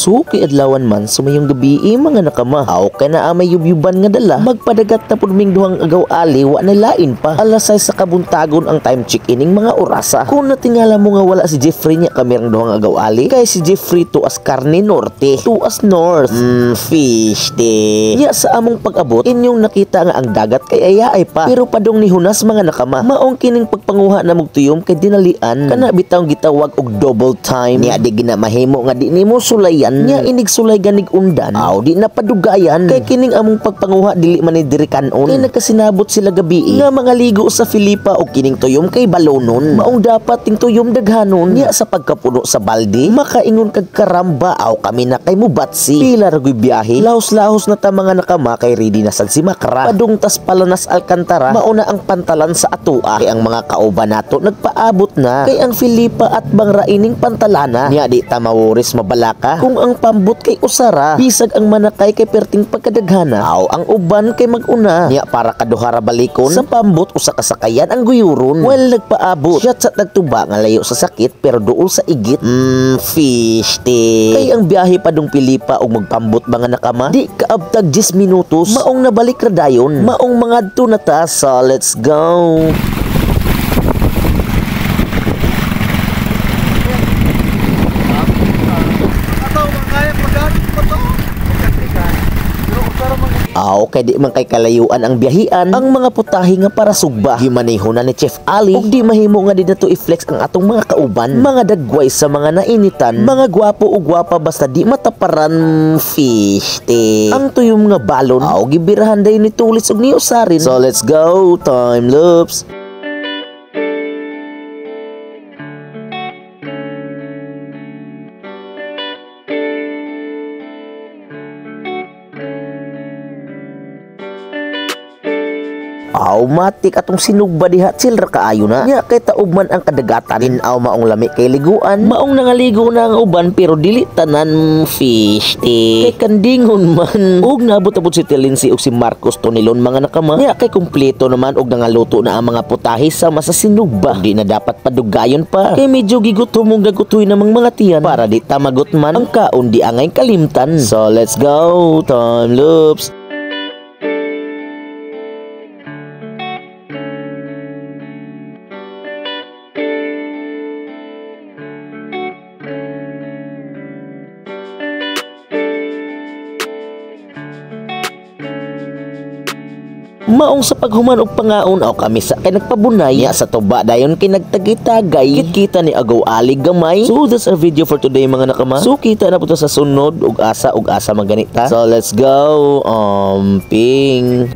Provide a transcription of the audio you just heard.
Suki adlawan man sumayong gabi mga nakama. Aw ka na amay yubyuban nga dala. Magpadagat na pudming duhang agaw ali wa na lain pa. Alasay sa kabuntagon ang time check ining mga orasa. Kung natingala mo nga wala si Jeffrey niya kamerang duhang agaw ali. Kay si Jeffrey tuas Karne Norte. Tuas North. Fish day. Ya sa among pag-abot inyong nakita nga ang dagat kay ayaay pa. Pero padong ni Hunas mga nakama. Maong kining pagpanguha na mugtuyom kay dinalian. Kana bitaw gitawag og double time. Niya di ginamahimo nga di nimo sulayan. Nya inig sulay ganig undan. Aw di na padugayan. Kay kining among pagpanguha dili man ni diri kanon. Kay nagkasinabot sila gabi nga mga ligo sa Filipa og kining tuyom kay balonon. Maong dapat ting tuyom daghanon. Nya sa pagkapuno sa balde makaingon kag karamba aw kami na kay mubatsi. Pila ra gyud biyahe. Lahos-lahos na ta mga nakama kay ready na sad si Makra. Padung tas Palanas Alcantara mauna ang pantalan sa atua. Kay ang mga kauban nato nagpaabot na. Kay ang Filipa at Bangra ining pantalana. Nya di ta mawuris mabalaka kung ang pambot kay usara. Bisag ang manakay kay perting pagkadaghana. Aw ang uban kay maguna. Nya para kaduhara balikon sa pambot usa ka sakayan ang guyuron. Well nagpaabot. Siya sa nagtuba nga layo sa sakit pero duol sa igit. Fish day. Kay ang biyahe padung Filipa og magpambot mga nakama. Di kaabtag 10 minutos. Maong nabalik ra dayon. Maong mangadto na ta sa let's go. Aw kay di man kay kalayuan ang biyahian ang mga putahe nga para sugba. Gimaneho na ni Chef Ali ug di mahimo nga di nato i-flex ang atong mga kauban. Mga dagway sa mga nainitan, mga gwapo ug gwapa basta di mataparan. Fish day. Ang tuyom nga balon aw gibirahan dayon ni Tulis ug ni Usarin. So let's go, time loops. Aw matik atong sinugba diha silra kaayo na. Nya kay taob man ang kadagatan. Tinaw maong lami kay liguan. Maong nangaligo na ang uban pero dili tanan. Fish day. Kay kandingon man. Ug nabot-abot si Telinsi ug si Marcos Tonilon mga nakama. Nya kay kumpleto naman og nangaluto na ang mga putahe sama sa sinugba. Di na dapat padugayon pa. Kay medyo gigutom mong gagutoy namang mga tiyan para di tamagot man ang kaon di angay kalimtan. So let's go, time loops. Maong sa paghuman og pangaon aw kami sa kay nagpabunay ya sa tuba dayon kay nagtagitagay kita ni agaw ali gamay. So that's our video for today mga nakama. So kita na puto sa sunod ug asa maganita. So let's go ping.